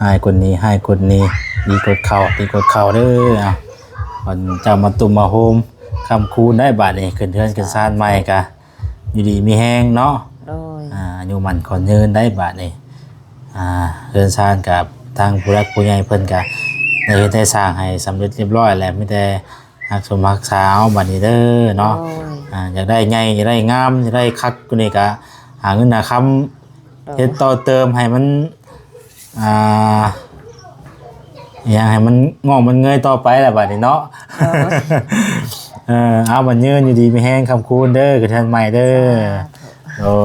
ให้คนนี้ให้คนนี้ดีกดเข่าดีกดเข่าเด้อมันจะมาตุ่มมาโฮมคำคูณได้บาดนี่ขึ้นเทือนขึ้นซานใหม่กะอยู่ดีมีแห้งเนาะโดยอยู่มันก่อนยืนได้บาดนี่เทือนซานกับทางผู้รักผู้ใหญ่เพิ่นกะได้สร้างให้สำเร็จเรียบร้อยแล้วไม่แต่หักสมหักษาเอาบาดนี้เด้อเนาะอยากได้ใหญ่อยากได้งามอยากได้คักกูนี่กะหาเงินหาคำเฮ็ดต่อเติมให้มันอย่างให้มันงอกมันเงยต่อไปแหละบัดนี้เนาะเอามันยืนอยู่ดีไม่แห้งคำคูณเด้อกระเทือนใหม่เด้อ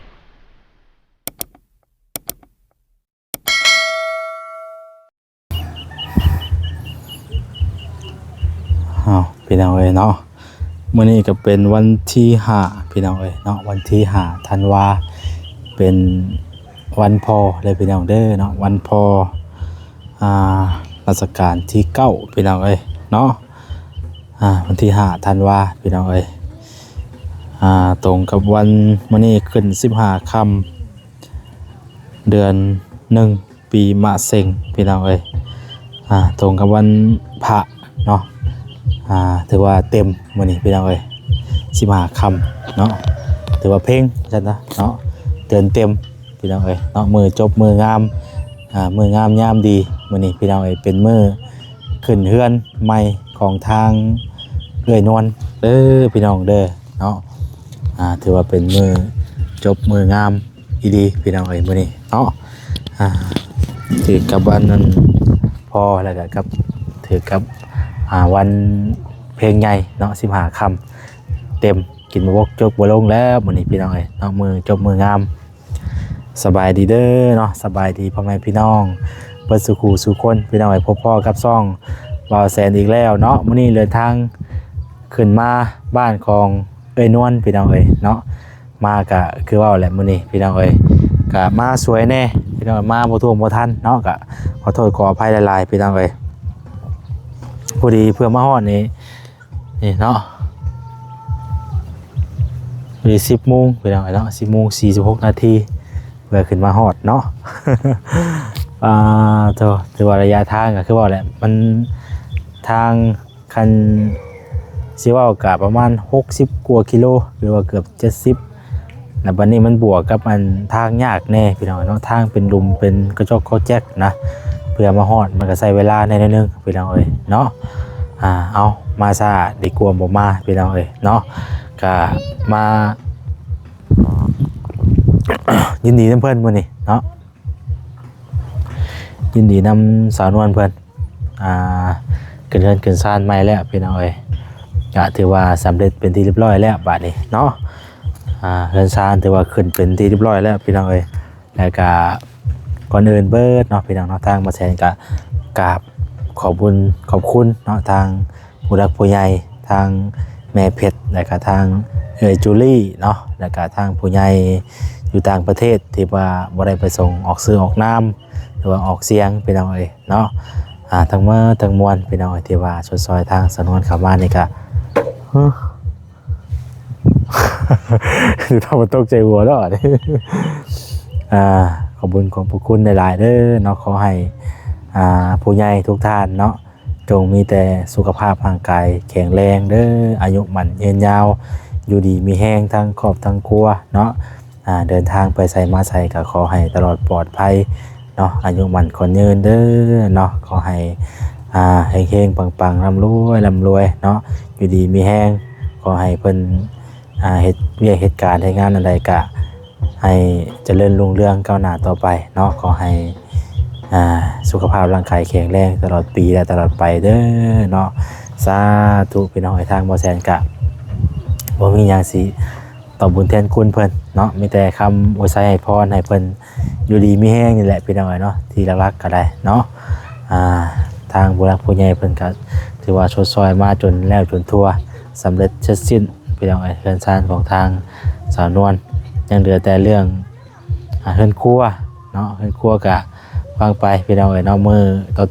พี่น้องเอ้ยเนาะมื้อนี้ก็เป็นวันที่5พี่น้องเอ้ยเนาะวันที่5ธันวาเป็นวันพ่อเลยพี่น้องเด้อเนาะวันพ่อรัชกาลที่9พี่น้องเอ้ยเนาะวันที่5ธันวาพี่น้องเอ้ยตรงกับวันมื้อนี้ขึ้น15ค่ำเดือน1ปีมะเส็งพี่น้องเอ้ยตรงกับวันพระเนาะถือว่าเต็มมื้อนี้พี่น้องเอ้ย15ค่ำเนาะถือว่าเพ่งจังนะเนาะเดือนเต็มพี่น้องเอ้ยเนาะมือจบมืองามมืองามยามดีมื้อนี้พี่น้องเอ้ยเป็นมื้อขึ้นเฮือนใหม่ของทางเอื้อยนวลเด้อพี่น้องเด้อเนาะถือว่าเป็นมื้อจบมืองามอีดีพี่น้องเอ้ยมื้อนี้เนาะถือกับวันนั้นพอแล้วก็กับถือกับวันเพลงใหญ่เนาะ15ค่ำเต็มกินบ่วกจบบ่ลงแล้วมื้อนี้พี่น้องเอ้ยเนาะมือจบมืองามสบายดีเด้อเนาะสบายดีพ่อแม่พี่น้องเปิดสุขูสู่คนพี่น้องไอ้พบพ่อกับซ่องบ่าวแสนอีกแล้วเนาะมื้อนี้เดินทางขึ้นมาบ้านของเอ้ยนวลพี่น้องเอ้ยเนาะมากะคือว่าแหละมื้อนี้พี่น้องเอ้ยกะมาสวยแน่พี่น้องมาบ่ท่วงบ่ทันเนาะกะขอโทษขออภัยหลายๆพี่น้องเอ้ยพอดีเพื่อมาฮอดนี่เนาะพอดี10 โมงพี่น้องเอ้ยเนาะ10 โมง 46 นาทีเพื่อขึ้นมาฮอดเนาะถือว่าระยะทางก็คือว่าแหละมันทางคันสิว่าก็ประมาณ60 กว่ากิโลหรือว่าเกือบ70แล้วบัดนี้มันบวกกับมันทางยากแน่พี่น้องเนาะทางเป็นหลุมเป็นกระจกเขาแจ๊กนะเพื่อมาฮอดมันก็ใช้เวลาในนิดนึงพี่น้องเอ้ยเนาะเอามาซะดีกว่าบ่มาพี่น้องเอ้ยเนาะก็มายินดีนำเพิ่นมื้อนี้เนาะยินดีนำสาวนวลเพิ่นเกิดเรือนเกิดซานใหม่แล้วพี่น้องเอ้ยก็ถือว่าสำเร็จเป็นที่เรียบร้อยแล้วบัดนี้เนาะเรือนซานถือว่าขึ้นเป็นที่เรียบร้อยแล้วพี่น้องเอ้ยแล้วก็ก่อนอื่นเบิดเนาะพี่น้องเนาะทางมาแสนก็กราบขอบคุณเนาะทางผู้รักผู้ใหญ่ทางแม่เพชรแล้วก็ทางจูลี่เนาะแล้วก็ทางผู้ใหญ่อยู่ต่างประเทศที่ว่าบ่ได้ไปส่งออกซื้อออกน้ำหรือว่าออกเสียงพี่น้องเอ้ยเนาะทั้งเมื่อทั้งมวลพี่น้องเอ้ยที่ว่าช่วยซอยทางสนวนเข้ามานี่ก็ทำมันตกใจหัวแล้วขอบคุณของพระคุณหลายๆเด้อเนาะขอให้ผู้ใหญ่ทุกท่านเนาะจงมีแต่สุขภาพร่างกายแข็งแรงเด้ออายุมั่นยืนยาวอยู่ดีมีแห้งทั้งครอบทั้งครัวเนาะเดินทางไปใส่มาใส่ก็ขอให้ตลอดปลอดภัยเนาะอายุมั่นขอยืนเด้อเนาะขอให้เฮงๆปังๆร่ำรวยเนาะอยู่ดีมีแห้งขอให้เพิ่นเฮ็ดเวียกเหตุการณ์ให้งานอะไรก็ให้เจริญรุ่งเรืองก้าวหน้าต่อไปเนาะขอให้สุขภาพร่างกายแข็งแรงตลอดปีและตลอดไปเด้อเนาะสาธุพี่น้องให้ทางบ่แสนกะบ่มีหยังสิตอบบุญแทนคุณเพิ่นเนาะมีแต่คำอวยชัยให้พรให้เพิ่นอยู่ดีมีแห้งนี่แหละพี่น้องเนาะที่รักๆก็ได้เนาะทางผู้รักผู้ใหญ่เพิ่นก็ถือว่าชดซอยมาจนแล้วจนทั่วสำเร็จเสร็จสิ้นพี่น้องเรือนซานของทางสาวนวลยังเหลือแต่เรื่องเรือนครัวเนาะเรือนครัวกะฟังไปพี่น้องเนาะมือ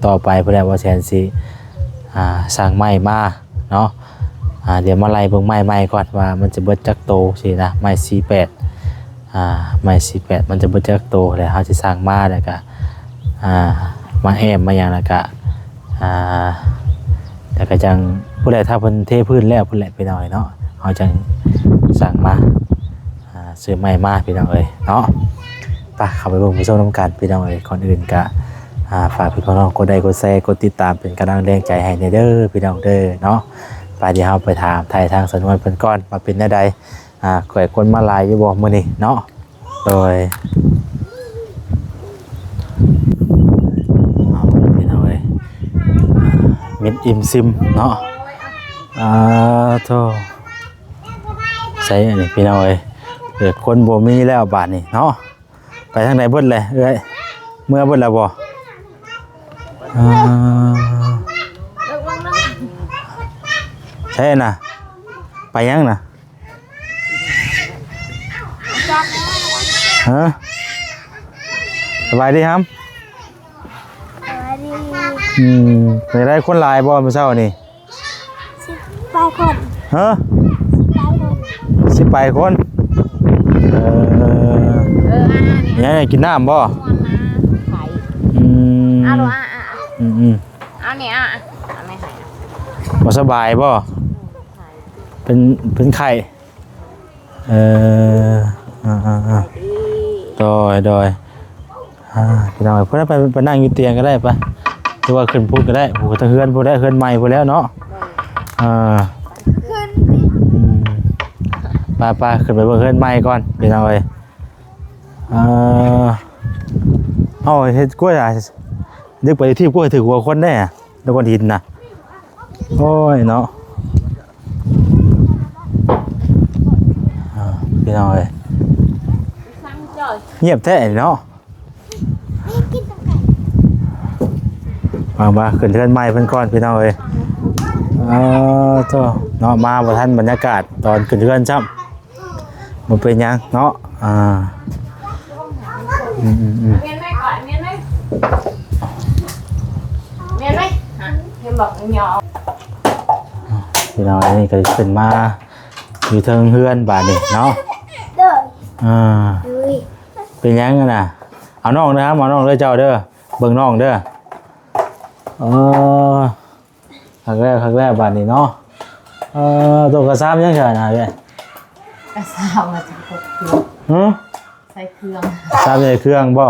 ต่อไปเพื่อว่าแสนสิสร้างไม้มาเนาะเดี๋ยวมาไล่เบิ่งไม้ก่อนว่ามันจะเบิดจักโตสินะไม้48ไม้48มันจะเบิดจักโตแล้วเฮาสิสร้างมาแล้วก็ มาแอมมาอย่างละกะแต่ก็จังผู้ใดถ้าเพิ่นเทพื้นแล้วพุ่นแหละพี่น้องเนาะเฮาจังสั่งมาซื้อใหม่มาพี่น้องเอ้ยเนาะไปเข้าไปเบิ่งไปชมนำกันพี่น้องเอ้ยก่อนอื่นก็ฝากพี่น้องกดไลค์กดแชร์กดติดตามเป็นกำลังแรงใจให้ในเด้อพี่น้องเด้อเนาะไปเดี๋ยวเฮาไปถามไทยทางสนวนเพิ่นก่อนว่าเป็นแนวใดข่อยคนมาหลายอยู่บ่มื้อนี้เนาะโดยพี่น้องเอ้ยมิดอิมซิมเนาะโธ่ใส่อันนี้พี่น้องเอ้ยเกิดคนบ่มีแล้วบาดนี้เนาะไปทางไหนเบิดเลยเอ้ยเมื่อเบิดแล้วบ่ใช่น่ะไปยังน่ะฮะสบายดีครับไปได้คนหลายบ่เมื่อเช้านี่10 คนฮะ10 คนเนี่ยกินน้ำบ่เอาดูเอาเนี่ยเอาไม่ให้บ่สบายบ่เป็นไข่โดยพี่น้องเพื่อนไปนั่งอยู่เตียงก็ได้ปะหรือว่าขึ้นพูดก็ได้พูดทางเฮือนพูดได้เฮือนใหม่พูดแล้วเนาะขึ้นป้าขึ้นไปเบิ่งเฮือนใหม่ก่อนพี่น้องเอ้ยเฮ็ดกล้วยนึกไปที่กล้วยถือหัวคนได้แล้วคนหินน่ะโอ้ยเนาะพี่น้องเอ้ยเงียบแท้เนาะมาขึ้นเทือนใหม่เพิ่นก่อนพี่น้องเอ้ยโธ่เนาะมาบ่ทันบรรยากาศตอนขึ้นเทือนซ้ำบ่เป็นหยังเนาะเมียนไหมก่อนเมียนไหมเห็นบอกเหนียวพี่น้องนี่ก็ขึ้นมาอยู่เทิงเฮือนบาดนี้เนาะเป็นยังกันน่ะเอาน้องนะครับเอาน้องเด้อเจ้าเด้อเบิ่งน้องเด้อครั้งแรกบาดนี้เนาะตัวกระซ้ำยังไงนะเว้ยกระซ้ำมาจากเครื่องใส่เครื่องซ้ำใส่เครื่องบ่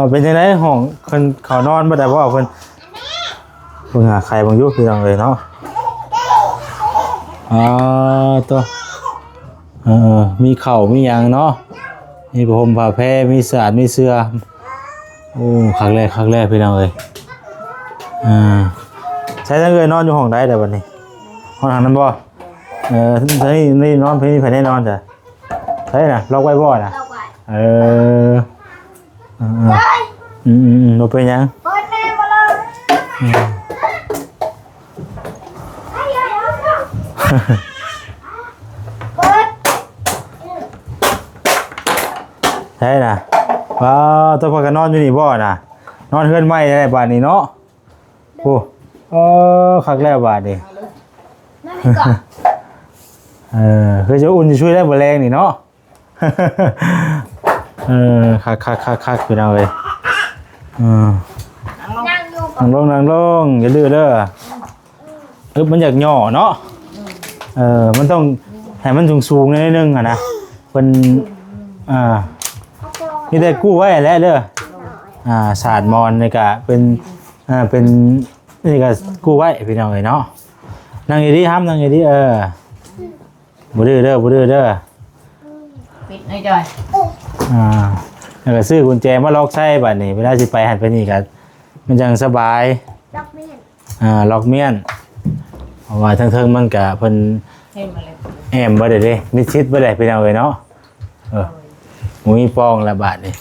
เป็นยังไงห้องคนเขานอนบ่ได้บ่เพิ่นหาใครบางยุคคือจังเลยเนาะตัวมีเข่ามีหยังเนาะมีผ้าห่มผ้าแพรมีสาดมีเสื้อโอ้ครั้งแรกพี่น้องเอ้ยใช้ทั้งเลยนอนอยู่ห้องใดแต่วันนี้ห้องทางนั้นบ่นี่นอนพี่ภายในนอนจ้ะใช่น่ะล็อกไว้บ่น่ะบ่เป็นหยังใช่น่ะตัวพอกันนอนอยู่นี่บ่น่ะนอนเฮือนใหม่ได้บาดนี้เนาะโอ้ครั้งแรกบาดนี้คือจะอุ่นจะช่วยได้บ่แรงนี่เนาะคักพี่น้องเอ้ยนั่งลงอย่าดื้อเด้อมันอยากย่อเนาะมันต้องให้มันสูงๆนิดนึงนะเพิ่นนี่ได้กู้ไว้แล้วเด้อศาสตร์มอนนี่ก็เป็นนี่ก็กู้ไว้พี่น้องเอ้ยเนาะนั่งดีๆครับนั่งดีๆบ่ดื้อเด้อปิดหน่อยจ่อยแล้วก็ซื้อกุญแจมาล็อกใช้บัดนี้เวลาสิไปหันไปนี่ก็มันจังสบายล็อกเมียนล็อกเมียนเพราะว่าเทิงๆมันก็เพิ่นแอมบ่ได้เด้มิดชิดบ่ได้พี่น้องเอ้ยเนาะมีปองละบาทนี่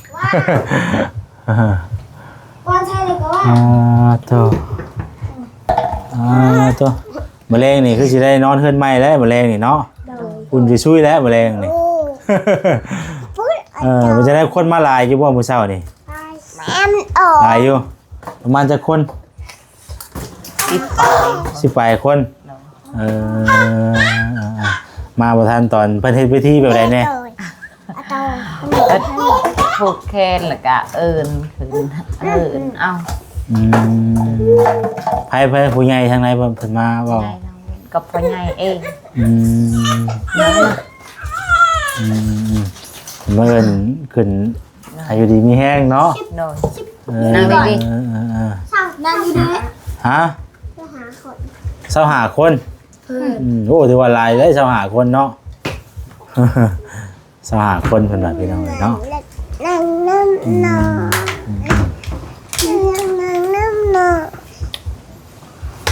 ว่าใช่เลยก็ว่าตัวแมลงนี่คือสิได้นอนเฮือนใหม่แล้วแมลงนี่เนาะอุ่นสิช่วยแล้วแมลงนี่มันจะได้คนมาหลายอยู่บ่มื้อเช้านี่หลายอยู่ประมาณจักคน10 ปลายคนมาบ่ทันตอนเพิ่นเฮ็ดพิธีแบบใดแน่ ผูกแขนแล้วก็เอิ้นขึ้นเอิ้นเอา อืมไผผู้ใหญ่ทางไหนเพิ่นมาเว้า ใหญ่น้องกับพ่อใหญ่เอง อืม นั่นน่ะ อืมเมื่อขึ้นอายุดีมีแห้งเนาะ โดย นั่ งดี นั่งอยู่ด้วย ฮะ ไปหาคน เศร้าหาคนโอ้ถือว่าหลายเลยเศร้าหาคนเนาะ เศร้าหาคนเพิ่นว่าพี่น้องเนาะ นั่งน้ำนอนั่งน้ำนอ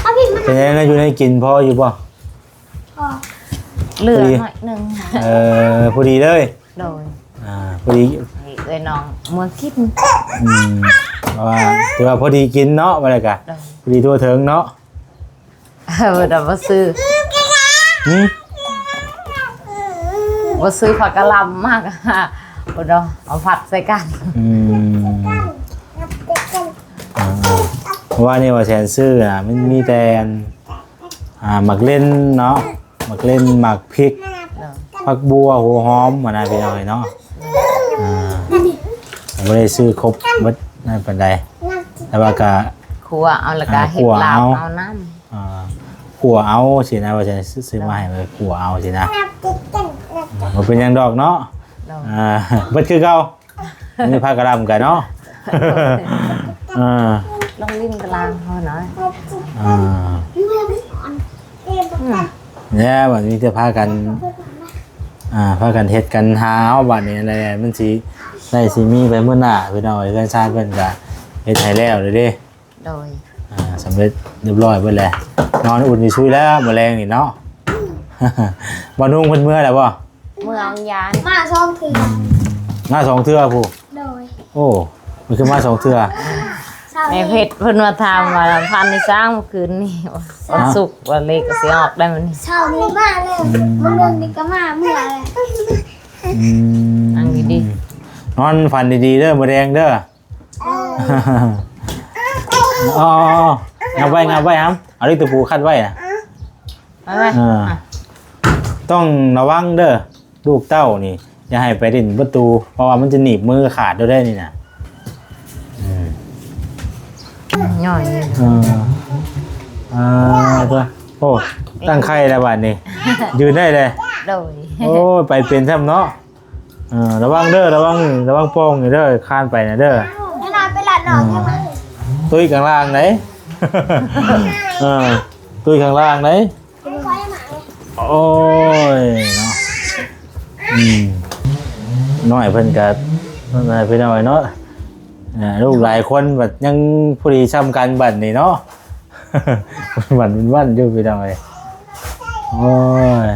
เอาพี่มา เป็นยังไงอยู่ในกินพออยู่บ่ พอ เหลือหน่อยหนึง พอดีเลย โดย พอดี ให้เอ้ยน้องเมื่อคิด เพราะว่าถือว่าพอดีกินเนาะบรรยากาศ โดย พอดีทั่วถึงเนาะ แต่บ่ซื้อ หืม บ่ซื้อผักกะหล่ำมากอะบ่ดอกเอาผัดใส่กัน เพราะว่านี่ว่าแสนซื้อมันมีแต่หมักเล่นเนาะหมักเล่นหมักพริก โดย ผักบัวหัวหอมมานะพี่น้องเนาะผมไม่ได้ซื้อครบหมดนั่นเป็นไรแต่ว่าก็ ครัวเอาแล้วก็เฮ็ดลาบเอาน้ำ ขัวเอาสินะว่าจะซื้อมาให้เลยขัวเอาสินะมันเป็นหยังดอกเนาะ โดย เบิดคือเก่ามีผ้ากระดำกันเนาะ ลงลิ้นกลางเฮาหน่อย เนี่ยวันนี้จะพากันพากันเฮ็ดกันหาเอาบัดนี้อะไรมันสิได้สิมีไปมื้อหน้าพี่น้องเพื่อนชาติเพิ่นก็เฮ็ดให้แล้วเลยเด้ โดย สำเร็จเรียบร้อยเบิดแล้วนอนอุ่นนี่ช่วยแล้วแมลงนี่เนาะ บ่นุ่งเพิ่นเมื่อแล้วบ่ เมืองยาน มาช่องถือ มาสองเทื่อผู้ โดย โอ้มันคือมาสองเทื่อ แม่เพชรเพิ่นมาถามว่าพันในสร้างเมื่อคืนนี่วันศุกร์วันเล็กก็สิออกได้มื้อนี้ เช้านี้มาเลยมันเรื่องนี้ก็มาเมื่อไร นั่งดี นอนฝันดีๆเด้อมะแดงเด้อ อ๋องับไว้ครับเอาลิกตะปูคัดไว้นะ ๆไปไหม ต้องระวังเด้อลูกเต้านี่อย่าให้ไปดิ่นประตู เพราะว่ามันจะหนีบมือขาดได้นี่นะ ย่อย ตัวโอ้ตั้งไข่แล้วบัดนี้ ยืนได้เลย โดย โอ้ไปเป็นซ้ำเนาะระวังเด้อระวังโป้งเด้อคานไปนะเด้อ ขนาดไปหลัดหนอนใช่ไหม ตุ้ยข้างล่างไหน ตุ้ยข้างล่างไหน ไม่ค่อยหมาเลย โอ้ยเนาะน้อยเพิ่นก็นั่นไปหน่อยเนาะลูกหลายคนแบบยังพอดีซ้ำกันบัดนี่เนาะ บัดมันวันอยู่ไปหน่อยโอ้ย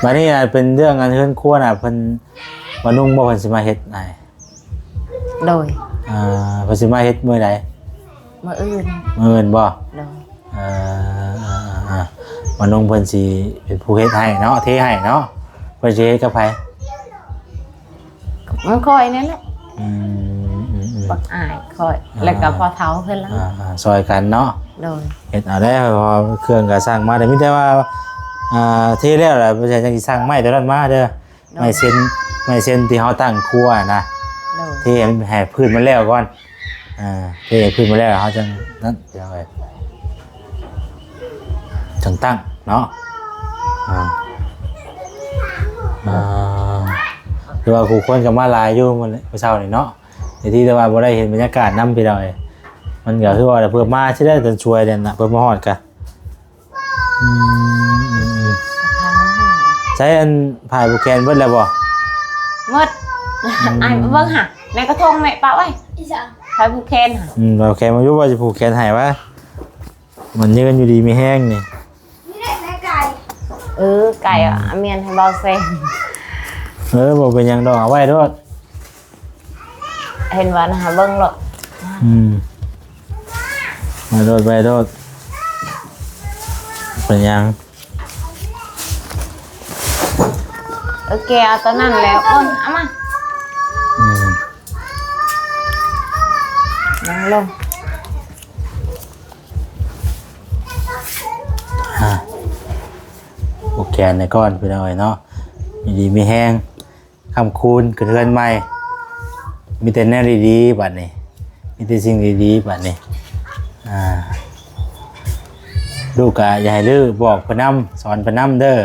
บัดนี้เป็นเรื่องงานเฮือนครัวน่ะเพิ่นมานุ่งบ่เพิ่นสิมาเฮ็ดไหน โดย เพิ่นสิมาเฮ็ดมื้อใด มื้ออื่น มื้ออื่นบ่ โดย มานุ่งเพิ่นสิเป็นผู้เฮ็ดให้เนาะเทให้เนาะเพิ่นสิเฮ็ดกับไผ มันคอยนั่นแหละบักอายคอยแล้วก็พอเท้าขึ้นแล้ว ซอยกันเนาะ โดย เฮ็ดเอาได้พอเครื่องก็สร้างมาแต่มีแต่ว่าเทแล้วแหละบ่ใช่จังสิสร้างไม้ตัวนั้นมาเด้อไม้เส้นที่เฮาตั้งครัวนะ โดย เทให้พื้นมันแล้วก่อนเทให้พื้นมันแล้วเฮาจังนั้นเดี๋ยวไว้จังตั้งเนาะคือว่ากูคนกับมาลายอยู่มื้อเช้านี่เนาะในที่แต่ว่าบ่ได้เห็นบรรยากาศนำพี่น้องเอ้ยมันก็คือว่าเพิ่นมาสิได้จนช่วยเด่นน่ะเพิ่นมาฮอดกะใช้อันผ่ายบุแคนเบิดแล้วบ่ หมดอายเบิ่งหะในกระทงแม่ปะไว้ อีสัง ใครผู้แคนหะ เราแคนมาอยู่ว่าจะผูกแคนให้ว่ามันยืนอยู่ดีมีแห้งนี่ นี่ได้แม่ไก่ ไก่อ่ะเมียนให้เบาเซน บ่เป็นหยังดอกเอาไว้โทษ เห็นว่านะฮะเบิ่งหรอก ไปโทษเป็นหยัง แกเอาตอนนั้นแล้วอ้นเอามานั่งลง ผูกแคนในก้อนพี่น้อยเนาะอยู่ดีมีแห้ง คำคูณขึ้นเรือนใหม่มีแต่แนวดีๆบัดนี้มีแต่สิ่งดีๆบัดนี้ลูกก็อย่าให้ลือบอกพนำสอนพนำเด้อ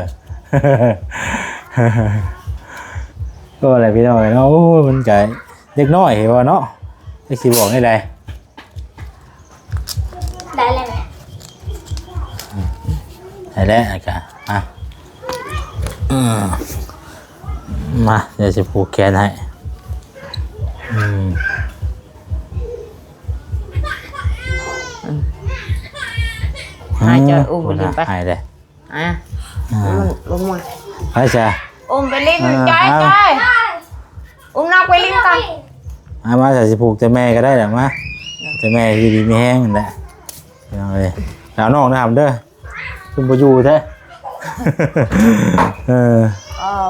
ก็อะไรพี่น้อยเนาะโอ้ยมันก็เด็กน้อยเห็นว่าเนาะจะสิบอกได้ไร ได้เลยไหม ได้แล้วกะมาเดี๋ยวจะผูกแขนให้ให้เจ้าอุ้มไปลิงไป ให้เลย มันลงมา ไปจ้ะ อุ้มไปลิงใจอุ้มนักไปลิงกัน มาใส่สิผูกแต่แม่ก็ได้แหละมาแต่แม่อยู่ดีมีแห้งนั่นแหละเอาเลยแล้วน้องนะทำเด้อคุณประยูแท้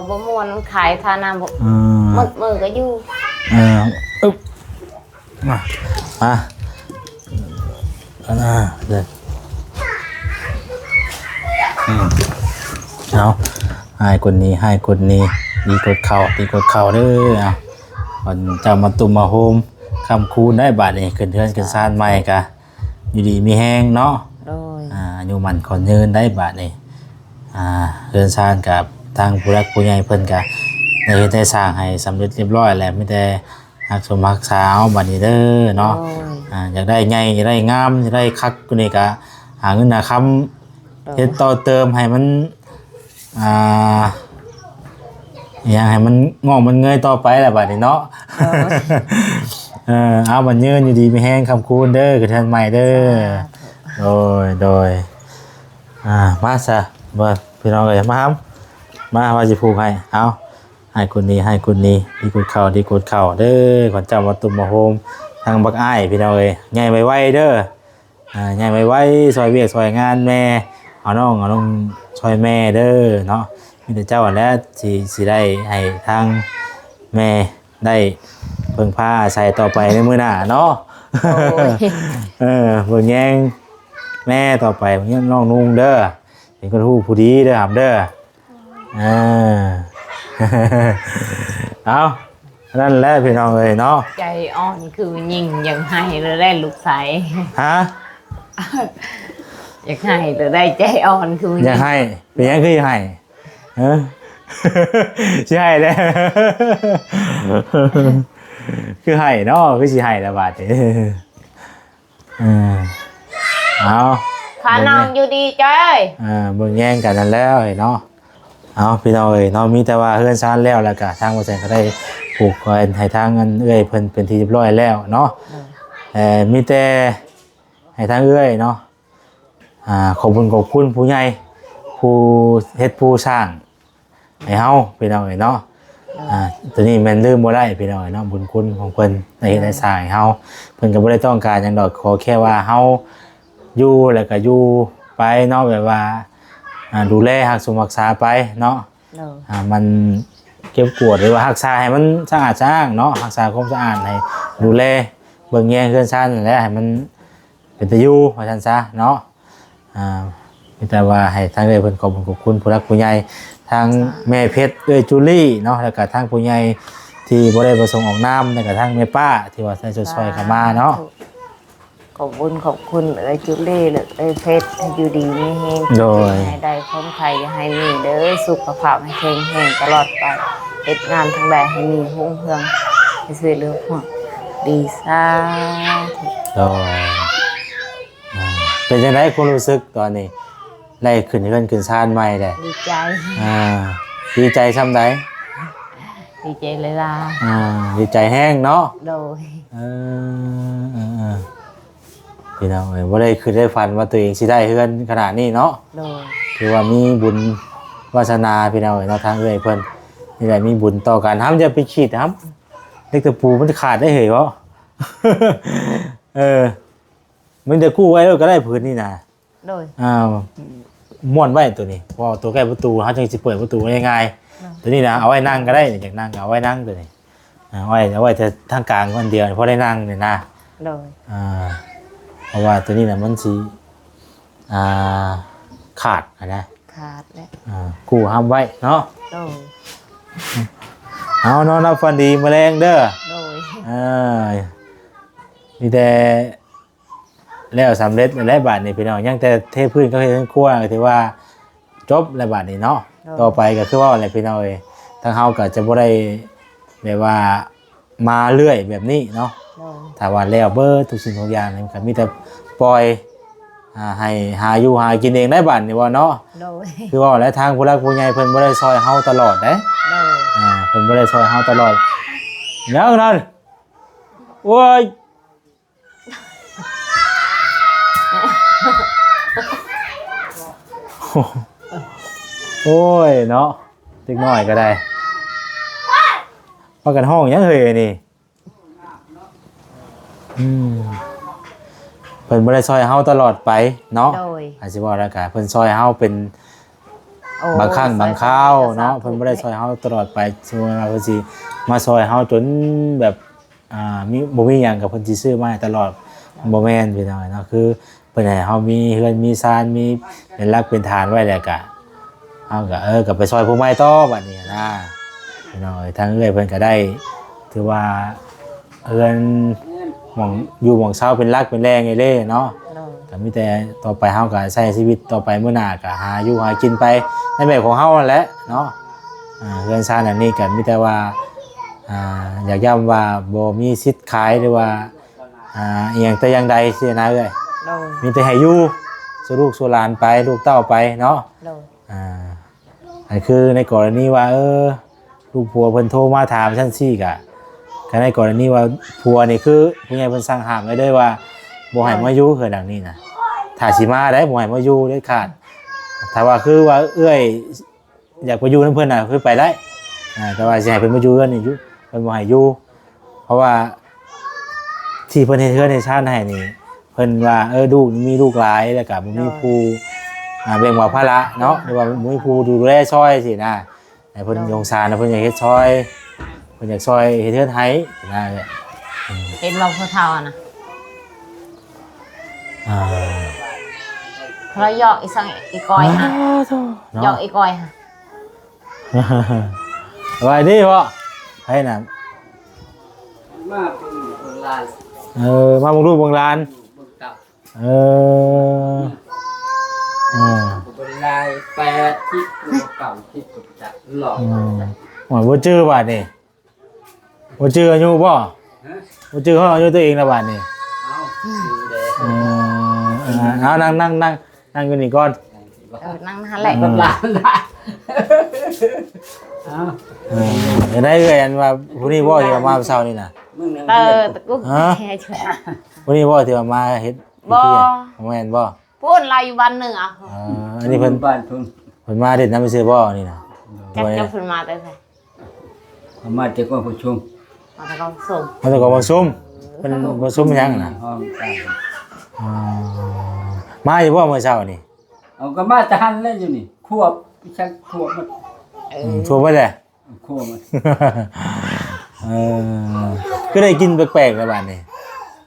บ่ม่วนขายทาน้ำบ่หมดมือก็อยู่ อึ๊บมาเลยเอาให้คนนี้ดีกดเข่าเด้อคนจะมาตุ่มมาโฮมคำคูณได้บาทนี่ขึ้นเทือนขึ้นซานใหม่กะอยู่ดีมีแห้งเนาะอยู่มันก่อนยืนได้บาทนี่เทือนซานกับทางผู้รักผู้ใหญ่เพิ่นกะได้สร้างให้สำเร็จเรียบร้อยแล้วไม่ได้หักสมหักสาวบาทนี้เด้อเนาะอยากได้ใหญ่อยากได้งามอยากได้คักกูนี่กะหาเงินหาคำเฮ็ดต่อเติมให้มันอย่างให้มันงอกมันเงยต่อไปแหละบัดนี้เนาะเอามันยืนอยู่ดีไม่แห้งคำคูณเด้อกับท่านใหม่เด้อโดยมาซะว่าพี่น้องเอ้ยมาว่าสิผูกให้เอาให้คนนี้ดีกดเข่าเด้อขวัญเจ้ามาตุ่มมาโฮมทางบักอ้ายพี่น้องเอ้ยใหญ่ไวๆเด้อใหญ่ไวๆซอยเวียกซอยงานแม่เอาน้องซอยแม่เด้อเนาะมีแต่เจ้าแล้วสิได้ให้ทางแม่ได้เพิ่งผ้าใส่ต่อไปในมื้อหน้าเนาะเบิ่งแยงแม่ต่อไปเบิ่งแยงน้องนุ่งเด้อเป็นคนฮู้ผู้ดีเด้อครับเด้อเอานั่นแหละพี่น้องเอ้ยเนาะใจอ่อนคือยิ่งยังให้เลยได้ลูกใสฮะอยากให้เลยได้ใจอ่อนคืออยากให้เป็นยังคืออยากให้สิให้เลยคือให้เนาะคือสิให้ละบาทเอาขาน้องอยู่ดีจ้อยเบิ่งแย่งกันนั่นแล้วเนาะเอาพี่น้องเอ้ยเนาะมีแต่ว่าเฮือนซ่านแล้วก็ทางบ่แซนก็ได้ผูกคอยให้ทางเงินเอ้ยเพิ่นเป็นที่เรียบร้อยแล้วเนาะมีแต่ให้ทางเอ้ยเนาะขอบคุณผู้ใหญ่ผู้เฮ็ดผู้สร้างให้เฮาพี่น้องเอ้ยเนาะตัวนี้มันลืมบ่ได้พี่น้องเอ้ยเนาะบุญคุณของเพิ่นได้เฮ็ดได้สร้างให้เฮาเพิ่นก็บ่ได้ต้องการหยังดอกขอแค่ว่าเฮาอยู่แล้วก็อยู่ไปเนาะแบบว่าดูแลรักษารักษาไปเนาะมันเก็บกวาดหรือว่ารักษาให้มันสะอาดสะอ้างเนาะรักษาความสะอาดให้ดูแลเบิ่งแยงเฮือนซ่านนั่นแหละให้มันเป็นตาอยู่ว่าซั่นซะเนาะมีแต่ว่าให้ทางเพิ่นขอบคุณผู้รักผู้ใหญ่ทางแม่เพชรจูลี่เนาะแล้วก็ทางผู้ใหญ่ที่บ่ได้ประสงค์ออกนามแล้วก็ทางแม่ป้าที่ว่าใส่ช่วยเข้ามาเนาะขอบคุณจูลี่เพชรให้อยู่ดีมีแฮงให้ได้พ้นภัยให้มีเด้อสุขภาพให้แข็งแรงตลอดไปเฮ็ดงานทั้งใดให้มีรุ่งเรืองให้ช่วยเหลือผู้ดีซะเป็นจังได๋ความรู้สึกตอนนี้ได้ขึ้นชานใหม่ได้ดีใจดีใจซำใดดีใจเลยล่ะดีใจแห้งเนาะโดยพี่น้องบ่ได้คือได้ฝันว่าตัวเองสิได้เฮือนขนาดนี้เนาะคือว่ามีบุญวาสนาพี่น้องเนาะทางเอ้ยเพิ่นนี่แหละมีบุญต่อกันห้ามจะไปขีดครับเล็กตะปูมันขาดได้เหรอบ่มันจะกู้ไว้แล้วก็ได้พื้นนี่นะโดยม้วนไว้ตัวนี้เพราะตัวใกล้ประตูเฮาจังสิเปิดประตูง่ายๆตัวนี้นะเอาไว้นั่งก็ได้อยากนั่งเอาไว้นั่งตัวนี้เอาไว้แต่ทางกลางคนเดียวพอได้นั่งนี่นะโดยเพราะว่าตัวนี้นะมันสิขาดนะขาดแล้วกู้ห้ามไว้เนาะ เอานอนรับฝันดีแมลงเด้อ โดย มีแต่แล้วสำเร็จในบาทนี่พี่น้องยังแต่เทพื้นก็เฮ็ดครัวก็ถือว่าจบในบาทนี้เนาะต่อไปก็คือว่าอะไรพี่น้องเอ้ยทางเฮาก็จะบ่ได้แบบว่ามาเรื่อยแบบนี้เนาะ โดย ถ้าว่าแล้วเบิดทุกสิ่งทุกอย่างนี่ก็มีแต่ปล่อยให้หาอยู่หากินเองได้บาดนี่ว่าเนาะ โดย คือว่าแล้วทางผู้หลักผู้ใหญ่เพิ่นบ่ได้ซอยเฮาตลอดเด้ โดย เพิ่นบ่ได้ซอยเฮาตลอดยังนั่นโอ้ย โอ้ยเนาะเล็กน้อยก็ได้พากันห้องยังเฮ้ยนี่เพิ่นบ่ได้ซอยเฮาตลอดไปเนาะ โดย อาจสิว่าแล้วก็เพิ่นซอยเฮาเป็น โอ้ บางครั้งบางคราวเนาะเพิ่นบ่ได้ซอยเฮาตลอดไปสมมุติว่าเพิ่นสิมาซอยเฮาจนแบบมีบ่มีหยังกับเพิ่นสิซื้อมาให้ตลอดบ่แม่นพี่น้องเนาะคือเพิ่นให้เฮามีเฮือนมีศาลมีเป็นหลักเป็นฐานไว้แล้วก็เฮาก็ก็ไปซอยผู้ใหม่ต่อบัดนี้นะพี่น้องทางเอื้อยเพิ่นก็ได้ถือว่าเฮือนหม่องอยู่หม่องเช้าเป็นหลักเป็นแรงไอ้เด้เนาะ โดย ก็มีแต่ต่อไปเฮาก็ใช้ชีวิตต่อไปมื้อหน้าก็หาอยู่หากินไปในแบบของเฮานั่นแหละเนาะเรือนชาติอันนี้ก็มีแต่ว่าอยากย้ำว่าบ่มีสิทธิ์ขายหรือว่าอีหยังแต่อย่างใดสินะเอ้ย โดย มีแต่ให้อยู่สู่ลูกสู่หลานไปลูกเต้าไปเนาะ โดย อันคือในกรณีว่าลูกผัวเพิ่นโทรมาถามซั่นซี่ก็ในกรณีว่าผัวนี่คือผู้ใหญ่เพิ่นสั่งห้ามไว้เด้อว่าบ่ให้มาอยู่คือดังนี้นะถ้าสิมาได้บ่ให้มาอยู่เด็ดขาดถ้าว่าคือว่าเอื้อยอยากไปอยู่นำเพิ่นน่ะคือไปได้แต่ว่าสิให้เพิ่นมาอยู่เฮือนนี่อยู่เพิ่นบ่ให้อยู่เพราะว่าที่เพิ่นเฮ็ดเฮือนให้ชาติให้นี่เพิ่นว่าลูกมีลูกหลายแล้วก็บ่มีผู้แบ่งเบาภาระเนาะหรือว่าบ่มีผู้ดูแลช่วยสินะให้เพิ่นสงสารนะเพิ่นอยากเฮ็ดช่วยเพิ่นอยากช่วยเฮ็ดเฮือนให้นะ เห็นเราเท่าๆนะเราหยอกอีสังอีกอยฮะหยอกอีกอยฮะ สบายดีพ่อให้น่ะ มาเป็นคนลาย มาบุกรูปบางร้าน บนเก่า บนลายแปดที่บนเก่าที่ตกจัดหลอก หมดบ่จื้อบาดนี่บ่จื้ออายุบ่บ่จื้อเฮาอายุตัวเองละบาดนี่ เอาสีแดง เอานั่งอยู่นี่ก่อน นั่งนั่นแหละ บนลายได้เอา จะได้เอ่ยอันว่าผู้นี้บ่ที่ว่ามาเช้านี่น่ะ มึงนั่ง ตะกุกแค่ช่วย ผู้นี้บ่ที่ว่ามาเฮ็ด บ่ แม่นบ่ พูดเราอยู่บ้านหนึ่งอ่ะ อันนี้เพิ่น บ้านเพิ่น มาเด็ดน้ำไปซื้อบ่นี่น่ะ จักจะพูดมาได้ไง เอามาจากกองผู้ชม มาแต่ก็ส่ง มันก็บ่ซุ่มเพิ่นบ่ซุ่มหยังน่ะ ห้องใต้ มาอยู่บ่มื้อเช้านี่ เอาก็มาจะหันเล่นอยู่นี่ควบชักควบมัน ทั่วไปแหละ ควบมัน ก็ได้กินแปลกๆแล้วบาดนี้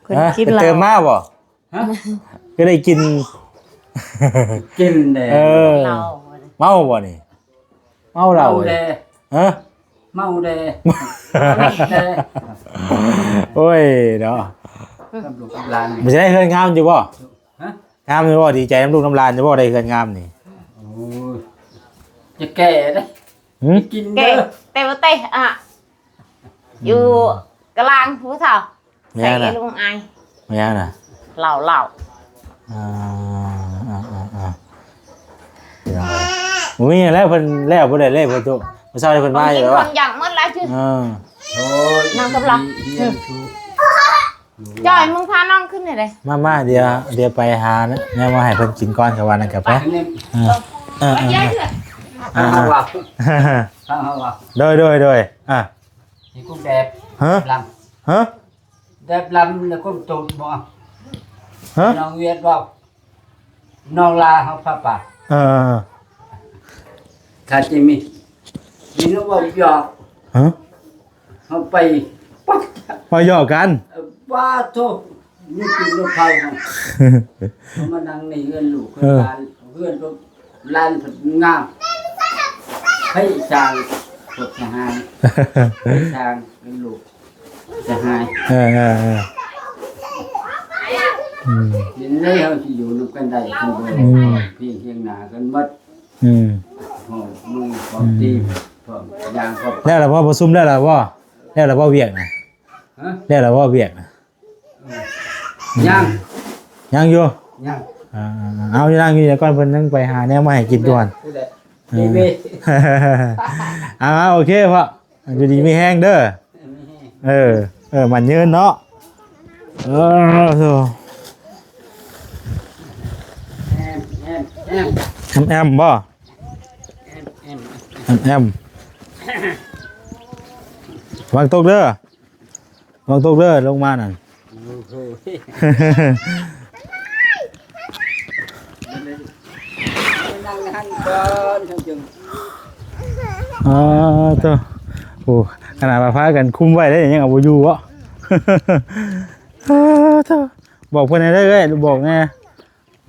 คุณคิดเรา เติมมาบ่ ฮะ ก็ได้กิน กินแดง เรา เมาบ่นี่เมาเหล้า เมาแดง ฮะ เมาแดงแดง โอ้ยเนาะ กับลูกกับหลาน มันจะได้เฮือนงามอยู่บ่ ฮะ งามอยู่บ่ดีใจน้ำลูกน้ำลานอยู่บ่ได้เฮือนงามนี่ โอ้ยจะแก่ได้ หึ กิน เก๋ เด้อ เต้เต้อ่ะอยู่กลางผู้เฒ่า แม่ ใส่ น่ะ ลุงไอ แม่น่ะ เหล่า อ่าเดี๋ยวมึงมีแล้วเพิ่นแล้วบ่ได้เลยเพิ่นตุเมื่อเช้านี้เพิ่นมาอยู่แล้ว ค ว่ะ นอย่างเมื่อไรชื่อ โอ้ย นั่งกับเรา เฮียนชู จอยมึงพาน้องขึ้นหน่อยเลย มาเดี๋ยวไปหานะแม่มาให้เพิ่นกินก่อนกับวันนั้นกับ ไป ไป นี่ แย่เถอะ ข้างว่าข้างว่า โดยอ่ะ นี่กูแดบ ฮะ ล ฮะ ำแดบลำแล้วก็ตุ่มบ่ ฮะ น้องเวียดว่าน้องลาเขาพาป่า อ ถ้าจะมีนึกว่าหยอก ฮะ เขาไปปัด มาหยอกกัน ว่าโทษนี่กินรถไฟเขามานั่งในเฮือนลูกเฮือนหลานเฮือนก็หลานผดงามให้จางผ พวกสหายทางเป็นลูกสหาย เออยินดีเขาที่อยู่นำกันได้ทั้งเบอร์พี่เคียงหนากันหมดหอมมือความตีความยางความ แล้วล่ะบ่ซุ่มแล้วล่ะบ่แล้วล่ะบ่เวียกนะ ฮะ แล้วล่ะบ่เวียกนะ ยัง ยังอยู่ ยัง เอาอยู่นั่งอยู่เดี๋ยวก่อนเพิ่นนึงไปหาแนวมาให้กินก่อน นี่เบ้ โอเคพ่ออยู่ดีไม่แห้งเด้อมันยืนเนาะโธ่ แอมบ่แอมวางตกเด้อวางตกเด้อลงมานั่น นั่งหันก่อนจัง ตัวโอ้ขนาดมาพากันคุมไว้ได้ยังเอาบ่อยู่วะตัวบอกเพิ่นได้เอ้ยบอกแน่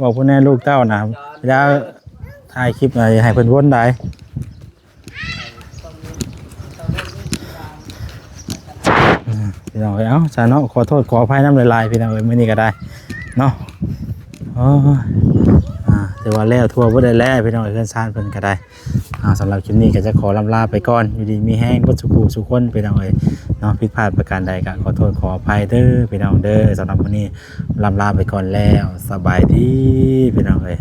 บอกเพิ่นแน่ลูกเต้านะเวลาถ่ายคลิปอะไรให้เพิ่นวนได้พี่น้องเอ้ยซะเนาะขอโทษขออภัยน้ำลายๆพี่น้องเอ้ยมื้อนี้ก็ได้เนาะแต่ว่าแล้วทั่วบ่ได้แล้วพี่น้องเอ้ยเพิ่นซ่านเพิ่นก็ได้สำหรับคลิปนี้ก็จะขอลำลาไปก่อนอยู่ดีมีแห้งบ่สุขสุขคนพี่น้องเอ้ยเนาะผิดพลาดประการใดก็ขอโทษขออภัยเด้อพี่น้องเด้อสำหรับวันนี้ลำลาไปก่อนแล้วสบายดีพี่น้องเอ้ย